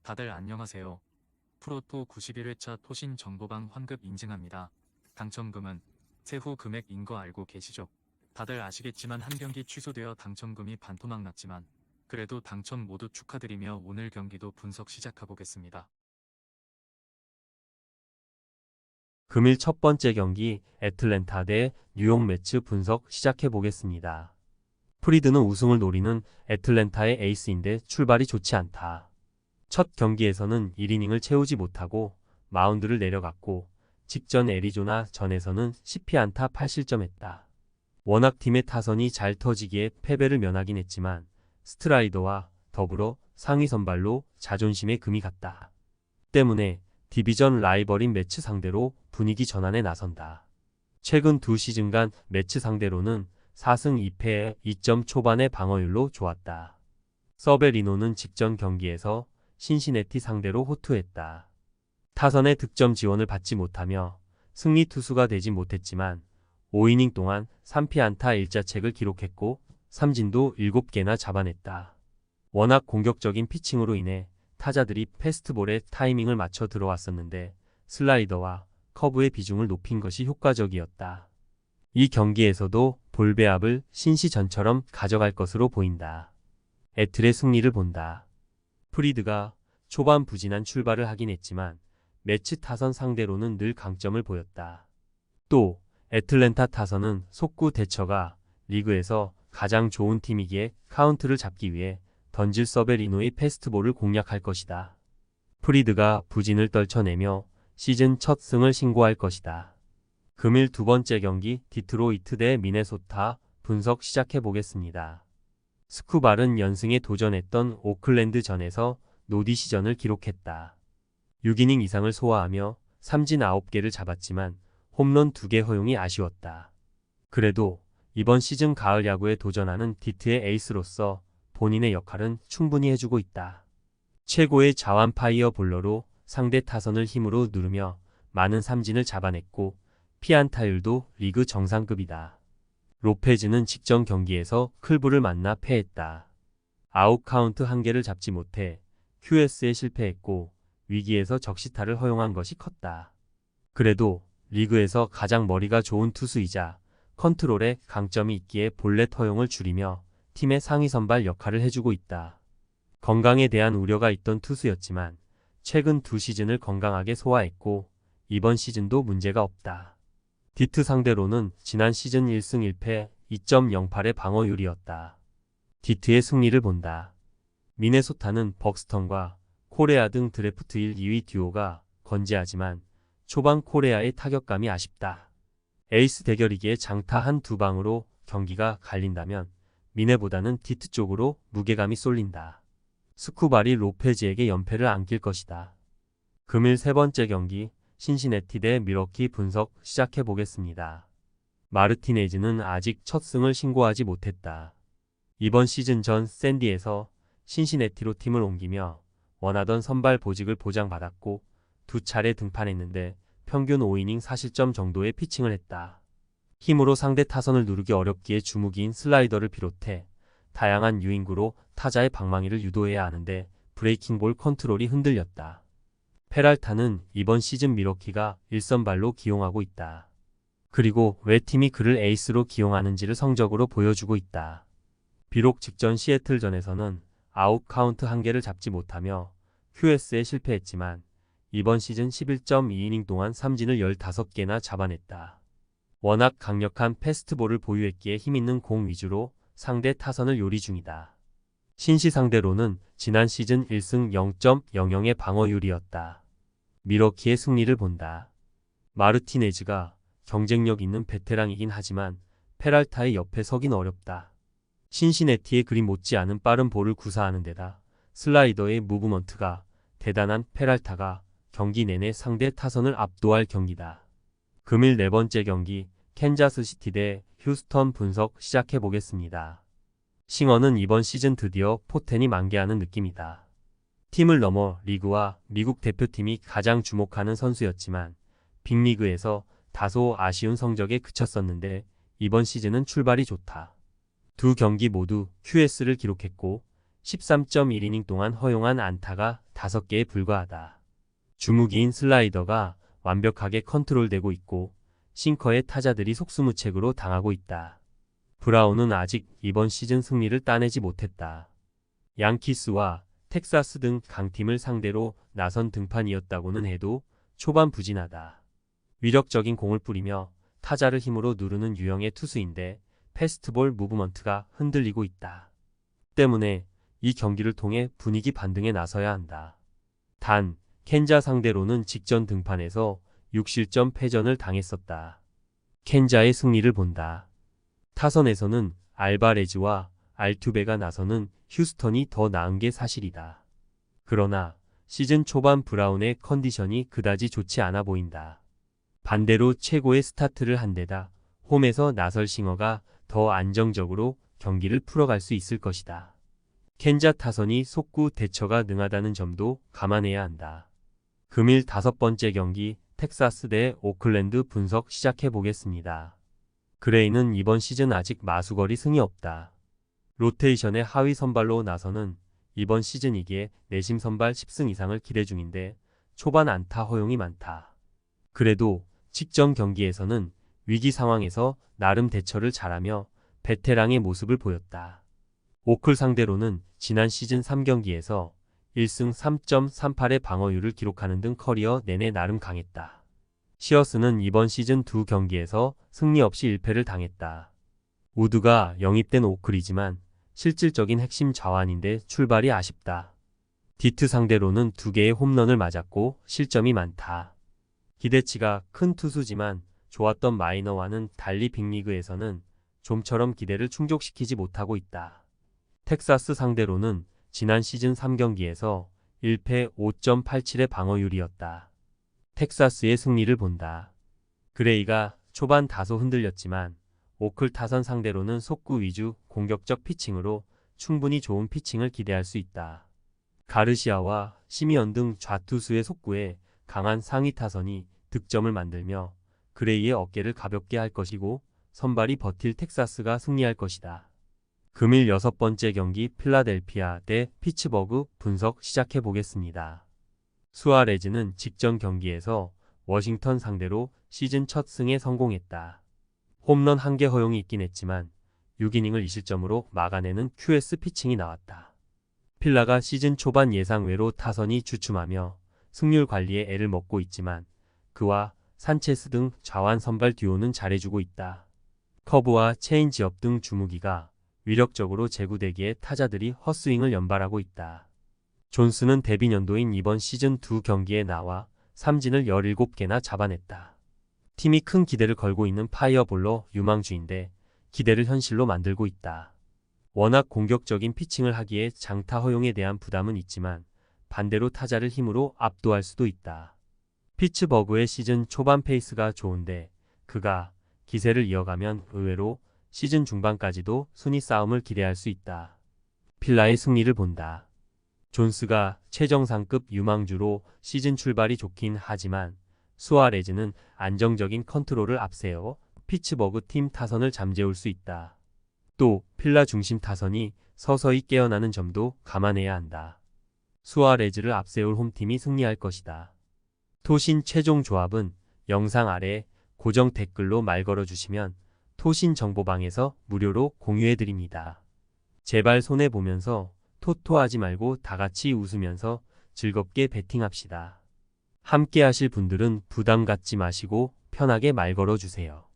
다들 안녕하세요. 프로토 91회차 토신 정보방 환급 인증합니다. 당첨금은 세후 금액인 거 알고 계시죠? 다들 아시겠지만 한 경기 취소되어 당첨금이 반토막 났지만 그래도 당첨 모두 축하드리며 오늘 경기도 분석 시작해보겠습니다. 금일 첫 번째 경기 애틀랜타 대 뉴욕 매치 분석 시작해 보겠습니다. 프리드는 우승을 노리는 애틀랜타의 에이스인데 출발이 좋지 않다. 첫 경기에서는 1이닝을 채우지 못하고 마운드를 내려갔고 직전 애리조나 전에서는 10피안타 8실점했다. 워낙 팀의 타선이 잘 터지기에 패배를 면하긴 했지만 스트라이더와 더불어 상위 선발로 자존심에 금이 갔다. 때문에 디비전 라이벌인 매치 상대로 분위기 전환에 나선다. 최근 두 시즌간 매치 상대로는 4승 2패에 2점 초반의 방어율로 좋았다. 서베리노는 직전 경기에서 신시내티 상대로 호투했다. 타선의 득점 지원을 받지 못하며 승리 투수가 되지 못했지만 5이닝 동안 3피안타 1자책을 기록했고 삼진도 7개나 잡아냈다. 워낙 공격적인 피칭으로 인해 타자들이 패스트볼에 타이밍을 맞춰 들어왔었는데 슬라이더와 커브의 비중을 높인 것이 효과적이었다. 이 경기에서도 볼 배합을 신시전처럼 가져갈 것으로 보인다. 애틀의 승리를 본다. 프리드가 초반 부진한 출발을 하긴 했지만 매치 타선 상대로는 늘 강점을 보였다. 또 애틀랜타 타선은 속구 대처가 리그에서 가장 좋은 팀이기에 카운트를 잡기 위해 던질 서베리노의 패스트볼을 공략할 것이다. 프리드가 부진을 떨쳐내며 시즌 첫 승을 신고할 것이다. 금일 두 번째 경기 디트로이트 대 미네소타 분석 시작해 보겠습니다. 스쿠발은 연승에 도전했던 오클랜드전에서 노디시전을 기록했다. 6이닝 이상을 소화하며 삼진 9개를 잡았지만 홈런 2개 허용이 아쉬웠다. 그래도 이번 시즌 가을 야구에 도전하는 디트의 에이스로서 본인의 역할은 충분히 해주고 있다. 최고의 자완 파이어 볼러로 상대 타선을 힘으로 누르며 많은 삼진을 잡아냈고 피안타율도 리그 정상급이다. 로페즈는 직전 경기에서 클브를 만나 패했다. 아웃 카운트 1개를 잡지 못해 QS에 실패했고 위기에서 적시타를 허용한 것이 컸다. 그래도 리그에서 가장 머리가 좋은 투수이자 컨트롤에 강점이 있기에 볼넷 허용을 줄이며 팀의 상위 선발 역할을 해주고 있다. 건강에 대한 우려가 있던 투수였지만 최근 두 시즌을 건강하게 소화했고 이번 시즌도 문제가 없다. 디트 상대로는 지난 시즌 1승 1패 2.08의 방어율이었다. 디트의 승리를 본다. 미네소타는 벅스턴과 코레아 등 드래프트 1, 2위 듀오가 건재하지만 초반 코레아의 타격감이 아쉽다. 에이스 대결이기에 장타 한두 방으로 경기가 갈린다면 미네보다는 디트 쪽으로 무게감이 쏠린다. 스쿠발이 로페즈에게 연패를 안길 것이다. 금일 세 번째 경기 신시내티 대 밀워키 분석 시작해 보겠습니다. 마르티네즈는 아직 첫 승을 신고하지 못했다. 이번 시즌 전 샌디에서 신시내티로 팀을 옮기며 원하던 선발 보직을 보장받았고 두 차례 등판했는데 평균 5이닝 4실점 정도의 피칭을 했다. 힘으로 상대 타선을 누르기 어렵기에 주무기인 슬라이더를 비롯해 다양한 유인구로 타자의 방망이를 유도해야 하는데 브레이킹볼 컨트롤이 흔들렸다. 페랄타는 이번 시즌 밀워키가 1선발로 기용하고 있다. 그리고 왜 팀이 그를 에이스로 기용하는지를 성적으로 보여주고 있다. 비록 직전 시애틀전에서는 아웃 카운트 1개를 잡지 못하며 QS에 실패했지만 이번 시즌 11.2이닝 동안 삼진을 15개나 잡아냈다. 워낙 강력한 패스트볼을 보유했기에 힘있는 공 위주로 상대 타선을 요리 중이다. 신시 상대로는 지난 시즌 1승 0.00의 방어율이었다. 밀워키의 승리를 본다. 마르티네즈가 경쟁력 있는 베테랑이긴 하지만 페랄타의 옆에 서긴 어렵다. 신시내티의 그림 못지않은 빠른 볼을 구사하는 데다 슬라이더의 무브먼트가 대단한 페랄타가 경기 내내 상대 타선을 압도할 경기다. 금일 네 번째 경기 캔자스시티 대 휴스턴 분석 시작해 보겠습니다. 싱어는 이번 시즌 드디어 포텐이 만개하는 느낌이다. 팀을 넘어 리그와 미국 대표팀이 가장 주목하는 선수였지만 빅리그에서 다소 아쉬운 성적에 그쳤었는데 이번 시즌은 출발이 좋다. 두 경기 모두 QS를 기록했고 13.1이닝 동안 허용한 안타가 5개에 불과하다. 주무기인 슬라이더가 완벽하게 컨트롤되고 있고 싱커의 타자들이 속수무책으로 당하고 있다. 브라운은 아직 이번 시즌 승리를 따내지 못했다. 양키스와 텍사스 등 강팀을 상대로 나선 등판이었다고는 해도 초반 부진하다. 위력적인 공을 뿌리며 타자를 힘으로 누르는 유형의 투수인데 패스트볼 무브먼트가 흔들리고 있다. 때문에 이 경기를 통해 분위기 반등에 나서야 한다. 단, 켄자 상대로는 직전 등판에서 6실점 패전을 당했었다. 켄자의 승리를 본다. 타선에서는 알바레즈와 알투베가 나서는 휴스턴이 더 나은 게 사실이다. 그러나 시즌 초반 브라운의 컨디션이 그다지 좋지 않아 보인다. 반대로 최고의 스타트를 한 데다 홈에서 나설 싱어가 더 안정적으로 경기를 풀어갈 수 있을 것이다. 켄자 타선이 속구 대처가 능하다는 점도 감안해야 한다. 금일 5번째 경기 텍사스 대 오클랜드 분석 시작해 보겠습니다. 그레이는 이번 시즌 아직 마수거리 승이 없다. 로테이션의 하위 선발로 나서는 이번 시즌이기에 내심 선발 10승 이상을 기대 중인데 초반 안타 허용이 많다. 그래도 직전 경기에서는 위기 상황에서 나름 대처를 잘하며 베테랑의 모습을 보였다. 오클 상대로는 지난 시즌 3경기에서 1승 3.38의 방어율을 기록하는 등 커리어 내내 나름 강했다. 시어스는 이번 시즌 2경기에서 승리 없이 1패를 당했다. 우드가 영입된 오클이지만 실질적인 핵심 자완인데 출발이 아쉽다. 디트 상대로는 2개의 홈런을 맞았고 실점이 많다. 기대치가 큰 투수지만 좋았던 마이너와는 달리 빅리그에서는 좀처럼 기대를 충족시키지 못하고 있다. 텍사스 상대로는 지난 시즌 3경기에서 1패 5.87의 방어율이었다. 텍사스의 승리를 본다. 그레이가 초반 다소 흔들렸지만 오클 타선 상대로는 속구 위주 공격적 피칭으로 충분히 좋은 피칭을 기대할 수 있다. 가르시아와 시미언 등 좌투수의 속구에 강한 상위 타선이 득점을 만들며 그레이의 어깨를 가볍게 할 것이고 선발이 버틸 텍사스가 승리할 것이다. 금일 6번째 경기 필라델피아 대 피츠버그 분석 시작해 보겠습니다. 수아레즈는 직전 경기에서 워싱턴 상대로 시즌 첫 승에 성공했다. 홈런 1개 허용이 있긴 했지만 6이닝을 2실점으로 막아내는 QS 피칭이 나왔다. 필라가 시즌 초반 예상 외로 타선이 주춤하며 승률 관리에 애를 먹고 있지만 그와 산체스 등 좌완 선발 듀오는 잘해주고 있다. 커브와 체인지업 등 주무기가 위력적으로 제구되기에 타자들이 헛스윙을 연발하고 있다. 존스는 데뷔 연도인 이번 시즌 2경기에 나와 삼진을 17개나 잡아냈다. 팀이 큰 기대를 걸고 있는 파이어볼로 유망주인데 기대를 현실로 만들고 있다. 워낙 공격적인 피칭을 하기에 장타 허용에 대한 부담은 있지만 반대로 타자를 힘으로 압도할 수도 있다. 피츠버그의 시즌 초반 페이스가 좋은데 그가 기세를 이어가면 의외로 시즌 중반까지도 순위 싸움을 기대할 수 있다. 필라의 승리를 본다. 존스가 최정상급 유망주로 시즌 출발이 좋긴 하지만 수아레즈는 안정적인 컨트롤을 앞세워 피츠버그 팀 타선을 잠재울 수 있다. 또 필라 중심 타선이 서서히 깨어나는 점도 감안해야 한다. 수아레즈를 앞세울 홈팀이 승리할 것이다. 토신 최종 조합은 영상 아래 고정 댓글로 말 걸어주시면 토신 정보방에서 무료로 공유해드립니다. 제발 손해보면서 토토하지 말고 다같이 웃으면서 즐겁게 베팅합시다. 함께 하실 분들은 부담 갖지 마시고 편하게 말 걸어주세요.